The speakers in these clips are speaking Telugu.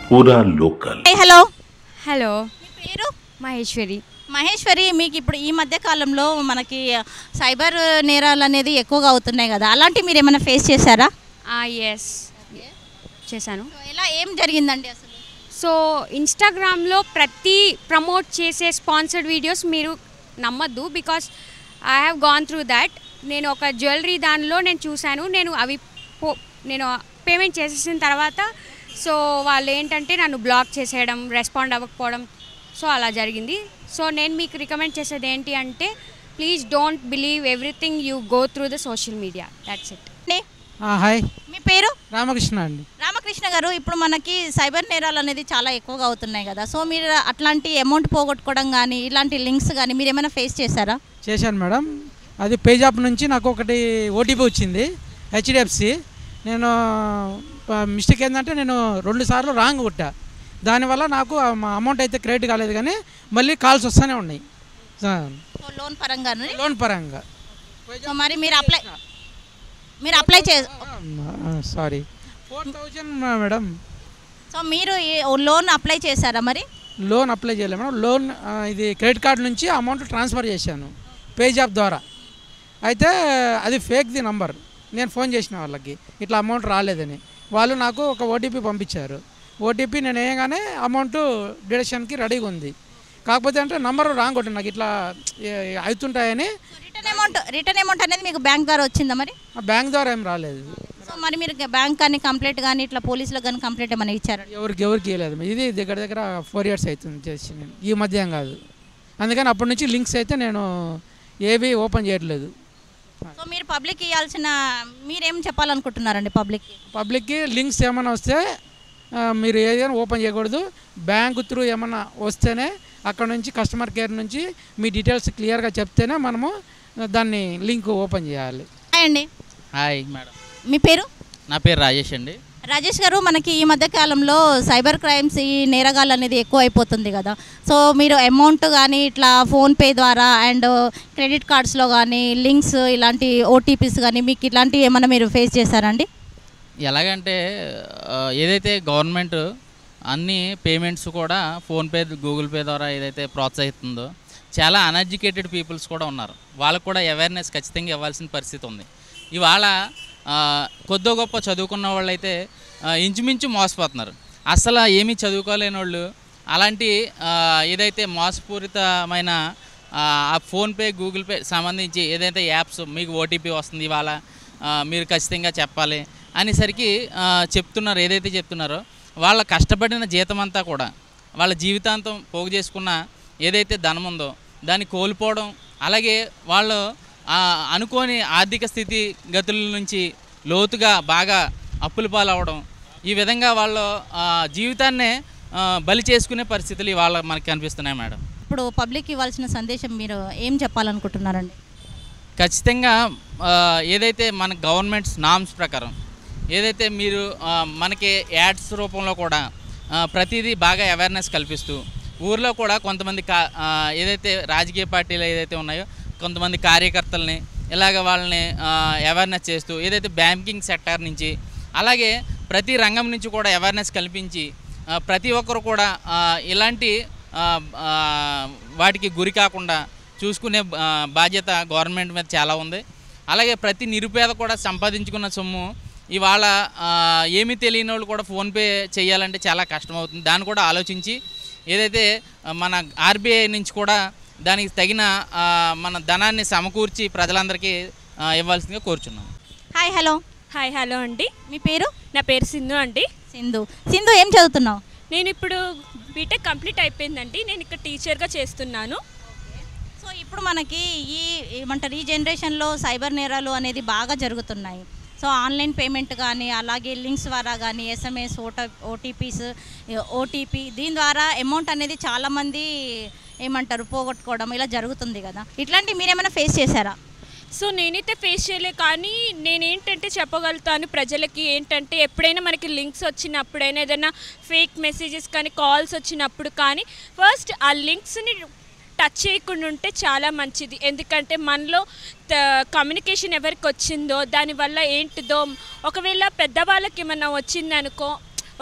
పూరా లోకల్. హలో హలో, మీ పేరు? మహేశ్వరి. మహేశ్వరి, మీకు ఇప్పుడు ఈ మధ్య కాలంలో మనకి సైబర్ నేరాలు అనేది ఎక్కువగా అవుతున్నాయి కదా, అలాంటి మీరు ఏమైనా ఫేస్ చేశారా? ఎస్, చేశాను. ఎలా ఏం జరిగిందండి అసలు? సో ఇన్స్టాగ్రామ్లో ప్రతి ప్రమోట్ చేసే స్పాన్సర్డ్ వీడియోస్ మీరు నమ్మద్దు, because I have gone through that. నేను ఒక జ్యువెలరీ దానిలో నేను చూశాను. నేను పేమెంట్ చేసేసిన తర్వాత సో వాళ్ళు ఏంటంటే నన్ను బ్లాక్ చేసేయడం, రెస్పాండ్ అవ్వకపోవడం, సో అలా జరిగింది. సో నేను మీకు రికమెండ్ చేసేది ఏంటి అంటే, please don't believe everything you go through the social media. That's it. Hi, మీ పేరు? రామకృష్ణ అండి. రామకృష్ణ గారు, ఇప్పుడు మనకి సైబర్ నేరాలు అనేది చాలా ఎక్కువగా అవుతున్నాయి కదా, సో మీరు అట్లాంటి అమౌంట్ పోగొట్టుకోవడం కానీ ఇలాంటి లింక్స్ కానీ మీరు ఏమైనా ఫేస్ చేశారా? చేశాను మేడం. అది పేజాప్ నుంచి నాకు ఒకటి ఓటీపీ వచ్చింది, హెచ్డిఎఫ్సి. నేను మిస్టేక్ ఏంటంటే నేను 2 సార్లు రాంగ్ కొట్టా. దానివల్ల నాకు అమౌంట్ అయితే క్రెడిట్ కాలేదు, కానీ మళ్ళీ కాల్స్ వస్తూనే ఉన్నాయి లోన్ పరంగా. లోన్ పరంగా. సో మరి మీరు అప్లై సారీ 4000 మేడం. సో మీరు లోన్ అప్లై చేశారా? మరి లోన్ అప్లై చేయలేదు మేడం. లోన్ ఇది క్రెడిట్ కార్డు నుంచి అమౌంట్ ట్రాన్స్ఫర్ చేశాను పేజాప్ ద్వారా. అయితే అది ఫేక్ది నంబర్. నేను ఫోన్ చేసిన వాళ్ళకి ఇట్లా అమౌంట్ రాలేదని. వాళ్ళు నాకు ఒక ఓటీపీ పంపించారు. ఓటీపీ నేను వేయగానే అమౌంట్ డిడక్షన్కి రెడీగా ఉంది. కాకపోతే అంటే నంబర్ రాంగ్ కొట్టి నాకు ఇట్లా అవుతుంటాయని. రిటర్న్ అమౌంట్ అనేది మీకు బ్యాంక్ ద్వారా వచ్చిందా? మరి బ్యాంక్ ద్వారా ఏం రాలేదు. సో మరి మీరు బ్యాంక్ కానీ కంప్లైంట్ కానీ ఇట్లా పోలీసులకు కానీ కంప్లైంట్ ఏమైనా ఇచ్చారా? ఎవరికి ఇవ్వలేదు. ఇది దగ్గర 4 years అవుతుంది చేసి, నేను ఈ మధ్య ఏం కాదు. అందుకని అప్పటి నుంచి లింక్స్ అయితే నేను ఏవి ఓపెన్ చేయట్లేదు. సో మీరు పబ్లిక్ ఇవ్వాల్సిన మీరేం చెప్పాలనుకుంటున్నారండి పబ్లిక్కి? లింక్స్ ఏమైనా వస్తే మీరు ఏదైనా ఓపెన్ చేయకూడదు. బ్యాంకు త్రూ ఏమైనా వస్తేనే అక్కడ నుంచి కస్టమర్ కేర్ నుంచి మీ డీటెయిల్స్ క్లియర్గా చెప్తేనే మనము దాన్ని లింక్ ఓపెన్ చేయాలి. హాయ్ అండి. Hi madam. మీ పేరు? నా పేరు రాజేష్ అండి. రాజేష్ గారు, మనకి ఈ మధ్య కాలంలో సైబర్ క్రైమ్స్, ఈ నేరగాళ్ళు అనేది ఎక్కువ అయిపోతుంది కదా, సో మీరు అమౌంట్ కానీ ఇట్లా ఫోన్పే ద్వారా అండ్ క్రెడిట్ కార్డ్స్లో కానీ లింక్స్, ఇలాంటి ఓటీపీస్ కానీ మీకు ఇట్లాంటివి ఏమైనా మీరు ఫేస్ చేశారండి? ఎలాగంటే ఏదైతే గవర్నమెంట్ అన్ని పేమెంట్స్ కూడా ఫోన్పే, గూగుల్ పే ద్వారా ఏదైతే ప్రోత్సహిస్తుందో, చాలా అన్ఎడ్యుకేటెడ్ పీపుల్స్ కూడా ఉన్నారు. వాళ్ళకు కూడా అవేర్నెస్ ఖచ్చితంగా ఇవ్వాల్సిన పరిస్థితి ఉంది. ఇవాళ కొద్దో గొప్ప చదువుకున్న వాళ్ళు అయితే ఇంచుమించు మోసపోతున్నారు. అసలు ఏమీ చదువుకోలేని వాళ్ళు అలాంటి ఏదైతే మోసపూరితమైన ఆ ఫోన్పే, గూగుల్ పే సంబంధించి ఏదైతే యాప్స్ మీకు ఓటీపీ వస్తుంది, ఇవాళ మీరు ఖచ్చితంగా చెప్పాలి అనేసరికి చెప్తున్నారు. ఏదైతే చెప్తున్నారో వాళ్ళ కష్టపడిన జీతం అంతా కూడా వాళ్ళ జీవితాంతం పోగు చేసుకున్న ఏదైతే ధనం ఉందో దాన్ని కోల్పోవడం, అలాగే వాళ్ళు అనుకోని ఆర్థిక స్థితి గతుల నుంచి లోతుగా బాగా అప్పుల పాలవడం, ఈ విధంగా వాళ్ళు జీవితాన్నే బలి చేసుకునే పరిస్థితులు ఇవాళ మనకి కనిపిస్తున్నాయి మేడం. ఇప్పుడు పబ్లిక్ ఇవ్వాల్సిన సందేశం మీరు ఏం చెప్పాలనుకుంటున్నారండి? ఖచ్చితంగా ఏదైతే మన గవర్నమెంట్స్ నామ్స్ ప్రకారం ఏదైతే మీరు మనకి యాడ్స్ రూపంలో కూడా ప్రతిదీ బాగా అవేర్నెస్ కల్పిస్తూ, ఊర్లో కూడా కొంతమంది ఏదైతే రాజకీయ పార్టీలు ఏదైతే ఉన్నాయో కొంతమంది కార్యకర్తల్ని ఇలాగ వాళ్ళని అవేర్నెస్ చేస్తూ, ఏదైతే బ్యాంకింగ్ సెక్టార్ నుంచి అలాగే ప్రతి రంగం నుంచి కూడా అవేర్నెస్ కల్పించి ప్రతి ఒక్కరు కూడా ఇలాంటి వాటికి గురి కాకుండా చూసుకునే బాధ్యత గవర్నమెంట్ మీద చాలా ఉంది. అలాగే ప్రతి నిరుపేద కూడా సంపాదించుకున్న సొమ్ము ఇవాళ ఏమీ తెలియని వాళ్ళు కూడా ఫోన్పే చేయాలంటే చాలా కష్టమవుతుంది. దాన్ని కూడా ఆలోచించి ఏదైతే మన ఆర్బీఐ నుంచి కూడా దానికి తగిన మన ధనాన్ని సమకూర్చి ప్రజలందరికీ ఇవ్వాల్సిందిగా కోరుచున్నాం. Hi hello. హాయ్ హలో అండి. మీ పేరు? నా పేరు సింధు అండి. సింధు ఏం చదువుతున్నావు? నేను ఇప్పుడు బీటెక్ కంప్లీట్ అయిపోయిందండి. నేను ఇక్కడ టీచర్గా చేస్తున్నాను. సో ఇప్పుడు మనకి ఏమంటారు, ఈ జనరేషన్లో సైబర్ నేరాలు అనేది బాగా జరుగుతున్నాయి. సో ఆన్లైన్ పేమెంట్ కానీ అలాగే లింక్స్ ద్వారా కానీ ఎస్ఎంఎస్, ఓటీపీ దీని ద్వారా అమౌంట్ అనేది చాలామంది ఏమంటారు పోగొట్టుకోవడం ఇలా జరుగుతుంది కదా, ఇట్లాంటివి మీరేమైనా ఫేస్ చేశారా? సో నేనైతే ఫేస్ చేయలే, కానీ నేనేంటంటే చెప్పగలుగుతాను ప్రజలకి ఏంటంటే, ఎప్పుడైనా మనకి లింక్స్ వచ్చినప్పుడైనా ఏదైనా ఫేక్ మెసేజెస్ కానీ కాల్స్ వచ్చినప్పుడు కానీ ఫస్ట్ ఆ లింక్స్ని టచ్ చేయకుండా ఉంటే చాలా మంచిది. ఎందుకంటే మనలో కమ్యూనికేషన్ ఎవరికి వచ్చిందో దానివల్ల ఏంటిదో, ఒకవేళ పెద్దవాళ్ళకి ఏమన్నా వచ్చిందనుకో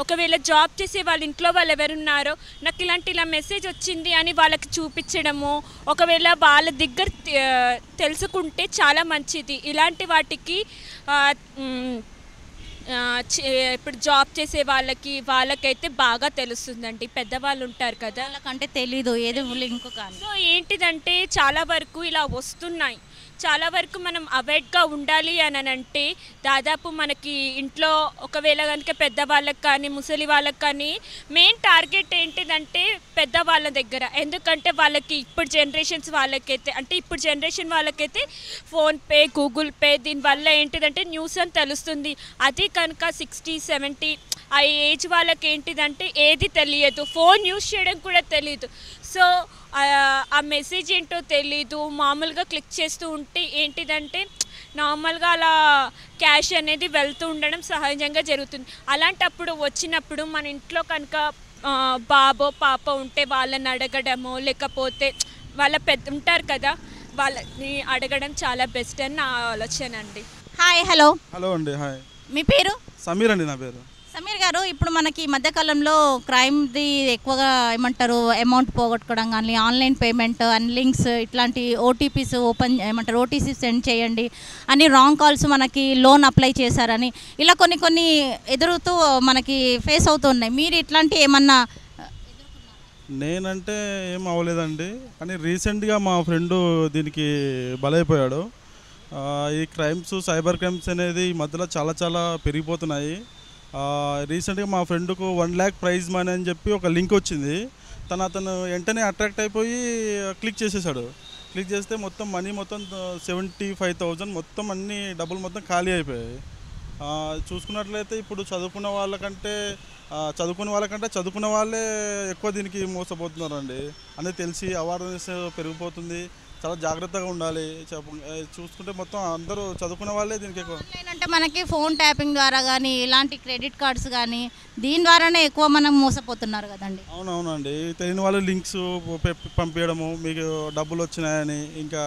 ఒకవేళ జాబ్ చేసే వాళ్ళ ఇంట్లో వాళ్ళు ఎవరున్నారో నాకు ఇలా మెసేజ్ వచ్చింది అని వాళ్ళకి చూపించడము, ఒకవేళ వాళ్ళ దగ్గర తెలుసుకుంటే చాలా మంచిది. ఇలాంటి వాటికి ఇప్పుడు జాబ్ చేసే వాళ్ళకైతే బాగా తెలుస్తుందండి. పెద్దవాళ్ళు ఉంటారు కదా, వాళ్ళకంటే తెలీదు ఏది లింక్ కానీ. సో ఏంటిదంటే చాలా వరకు ఇలా వస్తున్నాయి. చాలా వరకు మనం అవేర్గా ఉండాలి అని అంటే దాదాపు మనకి ఇంట్లో ఒకవేళ కనుక పెద్దవాళ్ళకి కానీ ముసలి వాళ్ళకి కానీ మెయిన్ టార్గెట్ ఏంటిదంటే పెద్దవాళ్ళ దగ్గర. ఎందుకంటే వాళ్ళకి ఇప్పుడు జనరేషన్ వాళ్ళకైతే ఫోన్పే, గూగుల్ పే దీనివల్ల ఏంటిదంటే న్యూస్ అని తెలుస్తుంది. అది కనుక 60-70 ఆ ఏజ్ వాళ్ళకి ఏంటిదంటే ఏది తెలియదు, ఫోన్ యూస్ చేయడం కూడా తెలియదు. సో ఆ మెసేజ్ ఏంటో తెలీదు, మామూలుగా క్లిక్ చేస్తూ ఉంటే ఏంటిదంటే నార్మల్గా అలా క్యాష్ అనేది వెళ్తూ ఉండడం సహజంగా జరుగుతుంది. అలాంటప్పుడు వచ్చినప్పుడు మన ఇంట్లో కనుక బాబో పాప ఉంటే వాళ్ళని అడగడము, లేకపోతే వాళ్ళ పెద్ద ఉంటారు కదా వాళ్ళని అడగడం చాలా బెస్ట్ అని నా ఆలోచన అండి. Hi hello. హలో అండి. హాయ్. మీ పేరు? సమీర్ అండి నా పేరు. సమీర్ గారు, ఇప్పుడు మనకి ఈ మధ్యకాలంలో క్రైమ్ది ఎక్కువగా ఏమంటారు అమౌంట్ పోగొట్టుకోవడం కానీ, ఆన్లైన్ పేమెంట్ అండ్ లింక్స్ ఇట్లాంటి ఓటీపీస్ ఓటీసీ సెండ్ చేయండి అని రాంగ్ కాల్స్ మనకి లోన్ అప్లై చేశారని ఇలా కొన్ని ఎదురుతూ మనకి ఫేస్ అవుతున్నాయి. మీరు ఇట్లాంటి ఏమన్నా? నేనంటే ఏం అవ్వలేదండి, కానీ రీసెంట్గా మా ఫ్రెండు దీనికి బలైపోయాడు. ఈ క్రైమ్స్, సైబర్ క్రైమ్స్ అనేది ఈ మధ్యలో చాలా పెరిగిపోతున్నాయి. రీసెంట్గా మా ఫ్రెండ్కు 1 lakh ప్రైజ్ మనీ అని చెప్పి ఒక లింక్ వచ్చింది. అతను వెంటనే అట్రాక్ట్ అయిపోయి క్లిక్ చేసేసాడు. క్లిక్ చేస్తే మొత్తం మనీ మొత్తం 75,000 మొత్తం అన్ని డబ్బులు మొత్తం ఖాళీ అయిపోయాయి. చూసుకున్నట్లయితే ఇప్పుడు చదువుకున్న వాళ్ళకంటే చదువుకున్న వాళ్ళే ఎక్కువ దీనికి మోసపోతున్నారండి. అనేది తెలిసి అవేర్నెస్ పెరిగిపోతుంది. చాలా జాగ్రత్తగా ఉండాలి. చూసుకుంటే మొత్తం అందరూ చదువుకున్న వాళ్ళే దీనికి ఎక్కువ. అంటే మనకి ఫోన్ ట్యాపింగ్ ద్వారా కానీ, ఇలాంటి క్రెడిట్ కార్డ్స్ కానీ దీని ద్వారానే ఎక్కువ మనం మోసపోతున్నారు కదండి. అవునవునండి. తెలియని వాళ్ళు లింక్స్ పంపించడము, మీకు డబ్బులు వచ్చినాయని, ఇంకా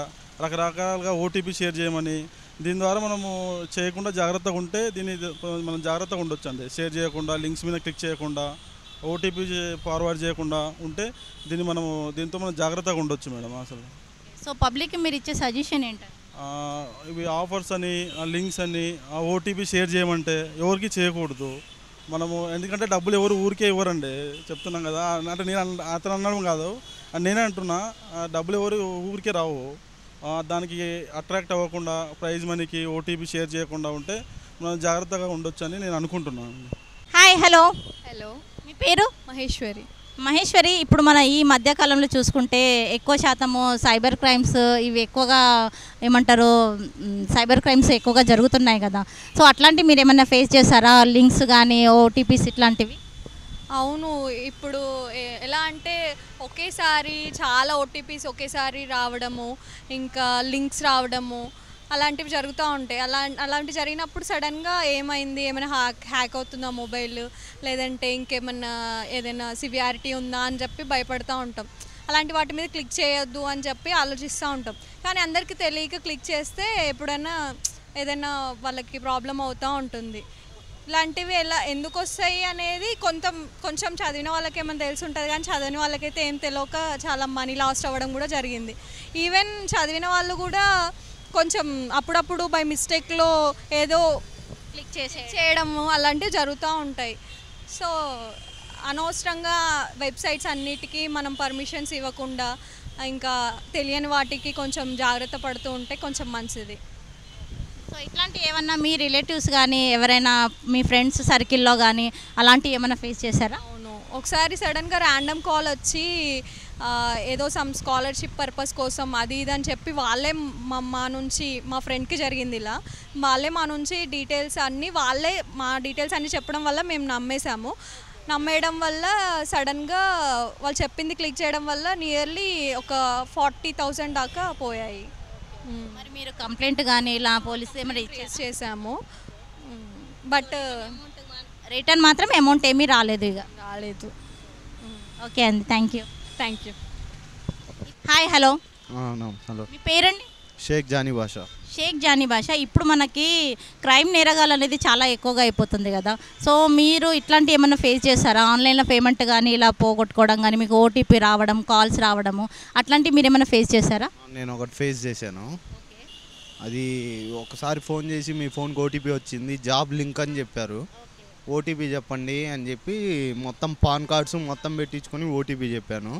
రకరకాలుగా ఓటీపీ షేర్ చేయమని, దీని ద్వారా మనము చేయకుండా జాగ్రత్తగా ఉంటే మనం జాగ్రత్తగా ఉండొచ్చు అండి. షేర్ చేయకుండా, లింక్స్ మీద క్లిక్ చేయకుండా, ఓటీపీ ఫార్వర్డ్ చేయకుండా ఉంటే దీంతో మనం జాగ్రత్తగా ఉండొచ్చు మేడం. అసలు సో పబ్లిక్కి మీరు ఇచ్చే సజెషన్ ఏంటంటే, ఇవి ఆఫర్స్ అని, లింక్స్ అని, ఓటీపీ షేర్ చేయమంటే ఎవరికి చేయకూడదు మనము. ఎందుకంటే డబ్బులు ఎవరు ఊరికే ఇవ్వరండి, చెప్తున్నాం కదా. అంటే అతను అనడం కాదు, నేనే అంటున్నా, డబ్బులు ఎవరు ఊరికే రావు. దానికి అట్రాక్ట్ అవ్వకుండా ప్రైజ్ మనీకి ఓటీపీ షేర్ చేయకుండా ఉంటే మనం జాగ్రత్తగా ఉండొచ్చు అని నేను అనుకుంటున్నాను. Hi hello. హలో. మీ పేరు? మహేశ్వరి. మహేశ్వరి, ఇప్పుడు మన ఈ మధ్యకాలంలో చూసుకుంటే ఎక్కువ శాతము సైబర్ క్రైమ్స్ ఇవి ఎక్కువగా ఏమంటారు సైబర్ క్రైమ్స్ ఎక్కువగా జరుగుతున్నాయి కదా. సో అట్లాంటివి మీరు ఏమైనా ఫేస్ చేశారా? లింక్స్ కానీ, ఓటీపీస్ ఇట్లాంటివి? అవును. ఇప్పుడు ఎలా అంటే ఒకేసారి చాలా ఓటీపీస్ ఒకేసారి రావడము, ఇంకా లింక్స్ రావడము అలాంటివి జరుగుతూ ఉంటాయి. అలాంటివి జరిగినప్పుడు సడన్గా ఏమైనా హ్యాక్ అవుతుందా మొబైల్, లేదంటే ఇంకేమన్నా ఏదైనా సివియారిటీ ఉందా అని చెప్పి భయపడుతూ ఉంటాం. అలాంటి వాటి మీద క్లిక్ చేయొద్దు అని చెప్పి ఆలోచిస్తూ ఉంటాం. కానీ అందరికీ తెలియక క్లిక్ చేస్తే ఎప్పుడైనా ఏదైనా వాళ్ళకి ప్రాబ్లం అవుతూ ఉంటుంది. ఇలాంటివి ఎందుకు వస్తాయి అనేది కొంచెం చదివిన వాళ్ళకి ఏమైనా తెలిసి ఉంటుంది, కానీ చదివిన వాళ్ళకైతే ఏం తెలియక చాలా మనీ లాస్ట్ అవ్వడం కూడా జరిగింది. ఈవెన్ చదివిన వాళ్ళు కూడా కొంచెం అప్పుడప్పుడు బై మిస్టేక్లో ఏదో క్లిక్ చేయడము అలాంటివి జరుగుతూ ఉంటాయి. సో అనవసరంగా వెబ్సైట్స్ అన్నిటికీ మనం పర్మిషన్స్ ఇవ్వకుండా ఇంకా తెలియని వాటికి కొంచెం జాగ్రత్త పడుతూ ఉంటే కొంచెం మంచిది. సో ఇట్లాంటి ఏమన్నా మీ రిలేటివ్స్ కానీ ఎవరైనా మీ ఫ్రెండ్స్ సర్కిల్లో కానీ అలాంటివి ఏమైనా ఫేస్ చేశారా? అవును. ఒకసారి సడన్గా ర్యాండమ్ కాల్ వచ్చి ఏదో సమ్ స్కాలర్షిప్ పర్పస్ కోసం అది ఇది అని చెప్పి వాళ్ళే మా నుంచి మా ఫ్రెండ్కి జరిగింది ఇలా. వాళ్ళే మా నుంచి మా డీటెయిల్స్ అన్నీ చెప్పడం వల్ల మేము నమ్మేయడం వల్ల సడన్గా వాళ్ళు చెప్పింది క్లిక్ చేయడం వల్ల నియర్లీ ఒక 40,000 దాకా పోయాయి. మరి మీరు కంప్లైంట్ కానీ ఇలా పోలీస్ ఏమైనా చేసాము, బట్ రిటర్న్ మాత్రం అమౌంట్ ఏమీ రాలేదు. ఓకే అండి, thank you. Thank you. Hi hello. Hello. మీ పేరండి? షేక్ జానీ భాష. షేక్ జానీ భాష. ఇప్పుడు మనకి క్రైమ్ నేరగాలు అనేది చాలా ఎక్కువగా అయిపోతుంది కదా, సో మీరు ఇట్లాంటి ఏమైనా ఫేస్ చేస్తారా? ఆన్లైన్లో పేమెంట్ కానీ ఇలా పోగొట్టుకోవడం కానీ, మీకు ఓటీపీ రావడం, కాల్స్ రావడము, అట్లాంటివి మీరు ఏమైనా ఫేస్ చేశారా? నేను ఒకటి ఫేస్ చేశాను. అది ఒకసారి ఫోన్ చేసి మీ ఫోన్కి ఓటీపీ వచ్చింది, జాబ్ లింక్ అని చెప్పారు. ఓటీపీ చెప్పండి అని చెప్పి మొత్తం పాన్ కార్డ్స్ మొత్తం పెట్టించుకొని ఓటీపీ చెప్పాను.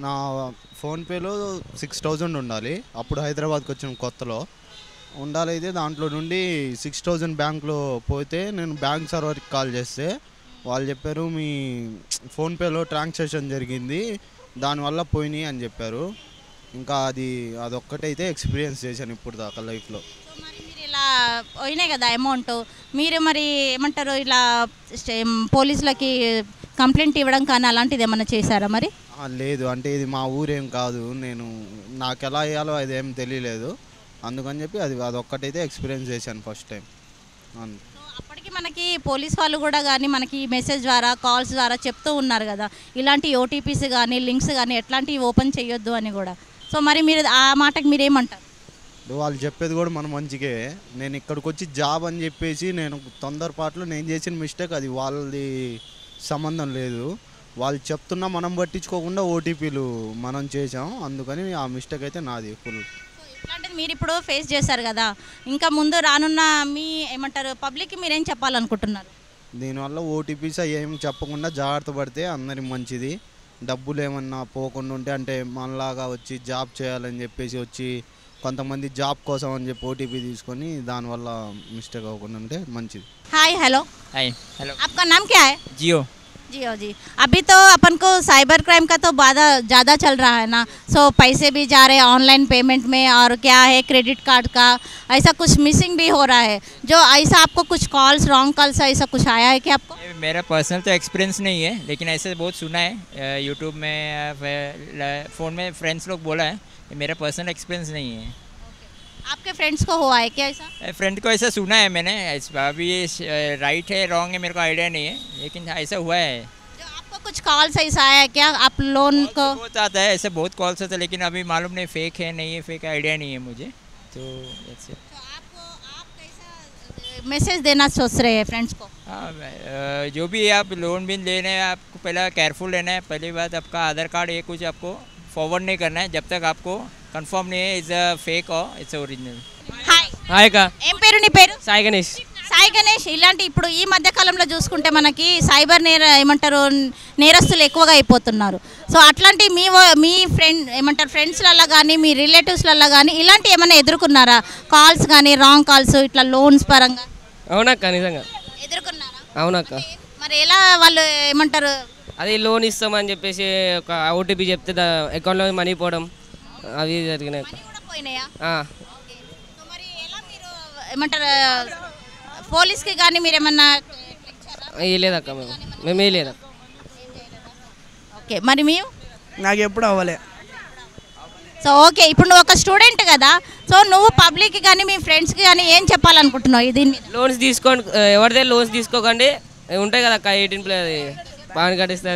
నా ఫోన్పేలో 6000 ఉండాలి. అప్పుడు హైదరాబాద్కి వచ్చిన కొత్తలో ఉండాలైతే దాంట్లో నుండి 6000 బ్యాంక్లో పోతే నేను బ్యాంక్ సర్వర్కి కాల్ చేస్తే వాళ్ళు చెప్పారు మీ ఫోన్పేలో ట్రాన్సాక్షన్ జరిగింది, దానివల్ల పోయినాయి అని చెప్పారు. ఇంకా అదొక్కటైతే ఎక్స్పీరియన్స్ చేశాను ఇప్పుడు దాకా లైఫ్లో. మరి మీరు ఇలా పోయినాయి కదా అమౌంట్, మీరు మరి ఏమంటారు ఇలా పోలీసులకి కంప్లైంట్ ఇవ్వడం కానీ అలాంటిది ఏమైనా చేశారా మరి? లేదు, అంటే ఇది మా ఊరేం కాదు, నాకు ఎలా వేయాలో అదేం తెలియలేదు, అందుకని చెప్పి అదొక్కటైతే ఎక్స్పీరియన్స్ చేశాను ఫస్ట్ టైం. అప్పటికి మనకి పోలీస్ వాళ్ళు కూడా కానీ మనకి మెసేజ్ ద్వారా కాల్స్ ద్వారా చెప్తూ ఉన్నారు కదా, ఇలాంటి ఓటీపీస్ కానీ లింక్స్ కానీ ఎట్లాంటివి ఓపెన్ చేయొద్దు అని కూడా. సో మరి మీరు ఆ మాటకి మీరేమంటారు? వాళ్ళు చెప్పేది కూడా మన మంచిగా. నేను ఇక్కడికి వచ్చి జాబ్ అని చెప్పేసి నేను తొందరపాటులో నేను చేసిన మిస్టేక్, అది వాళ్ళది సంబంధం లేదు. వాళ్ళు చెప్తున్నా మనం పట్టించుకోకుండా ఓటీపీలు మనం చేసాం, అందుకని ఆ మిస్టేక్ అయితే నాది ఫుల్. ఇట్లాంటిది మీరు ఇప్పుడు ఫేస్ చేశారు కదా, ఇంకా ముందు రానున్న మీ ఏమంటారు పబ్లిక్కి మీరేం చెప్పాలనుకుంటున్నారు? దీనివల్ల ఓటీపీస్ ఏం చెప్పకుండా జాగ్రత్త పడితే అందరికి మంచిది. డబ్బులు ఏమన్నా పోకుండా ఉంటే, అంటే మనలాగా వచ్చి జాబ్ చేయాలని చెప్పేసి వచ్చి కొంతమంది జాబ్ కోసం అని చెప్పి ఓటీపీ తీసుకొని దానివల్ల మిస్టేక్ అవ్వకుండా ఉంటే మంచిది. हाय हेलो हाय हेलो, आपका नाम क्या है? जियो. जियो जी, अभी तो अपन को साइबर क्राइम का तो ज़्यादा चल रहा है ना, सो पैसे भी जा रहे हैं ऑनलाइन पेमेंट में, और क्या है क्रेडिट कार्ड का ऐसा कुछ मिसिंग भी हो रहा है, जो ऐसा आपको कुछ कॉल्स रॉन्ग कॉल्स ऐसा कुछ आया है क्या आपको? मेरा पर्सनल तो एक्सपीरियंस नहीं है, लेकिन ऐसे बहुत सुना है यूट्यूब में, फ़ोन में फ्रेंड्स लोग बोला है. मेरा पर्सनल एक्सपीरियंस नहीं है. आपके फ्रेंड्स को हुआ है क्या ऐसा? फ्रेंड को ऐसा सुना है मैंने, अभी राइट है रॉन्ग है मेरे को आइडिया नहीं है, लेकिन ऐसा हुआ है. जो आपको कुछ कॉल्स ऐसा आया है क्या आप लोन को? बहुत आता है, ऐसे बहुत कॉल्स आते हैं, लेकिन अभी मालूम नहीं फेक है नहीं है, फेक आइडिया नहीं है मुझे. तो आप कैसा मैसेज देना सोच रहे हैं फ्रेंड्स को? हाँ, जो भी आप लोन भी लेना है आपको पहले केयरफुल लेना है. पहली बात आपका आधार कार्ड ये कुछ आपको फॉरवर्ड नहीं करना है जब तक आपको कंफर्म नहीं है इट्स फेक और इट्स ओरिजिनल. హాయ్ హాయ్ కా ఏం పేరు నీ పేరు? సాయి గణేష్. సాయి గణేష్, ఇలాంటి ఇప్పుడు ఈ మధ్య కాలంలో చూసుకుంటే మనకి సైబర్ ఏమంటారు నేరస్తులు ఎక్కువగా అయిపోతున్నారు. సో అట్లాంటి మీ ఫ్రెండ్ ఏమంటారు ఫ్రెండ్స్లలో కానీ మీ రిలేటివ్స్లలో కానీ ఇలాంటి ఏమైనా ఎదుర్కొన్నారా? కాల్స్ కానీ రాంగ్ కాల్స్ ఇట్లా లోన్స్ పరంగా అవునక్క, నిజంగా ఎదుర్కొన్నారా? అవునక్క. మరి ఎలా వాళ్ళు ఏమంటారు అది లోన్ ఇస్తామని చెప్పేసి ఒక ఓటీపీ చెప్తే అకౌంట్లో మనీ పోవడం అవి జరిగినాయి. మనీ కూడా పోయినాయా? ఆ. సో మరి ఎలా మీరు ఏమంటారు పోలీస్కి కానీ మీరు ఏమన్నా లేదక్క, మేము లేదక్క. ఓకే, మరి మేము నాకు ఎప్పుడు అవ్వలే. సో ఓకే, ఇప్పుడు నువ్వు ఒక స్టూడెంట్ కదా, సో నువ్వు పబ్లిక్కి కానీ మీ ఫ్రెండ్స్కి కానీ ఏం చెప్పాలనుకుంటున్నావు దీని మీద? లోన్స్ తీసుకోండి, ఎవరిదే లోన్స్ తీసుకోకండి. ఉంటాయి కదా అక్క 18+ పాన్ కార్డ్ ఇస్తే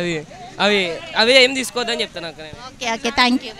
అవి ఏం తీసుకోవద్దని చెప్తాను అక్క నేను. Okay okay, thank you.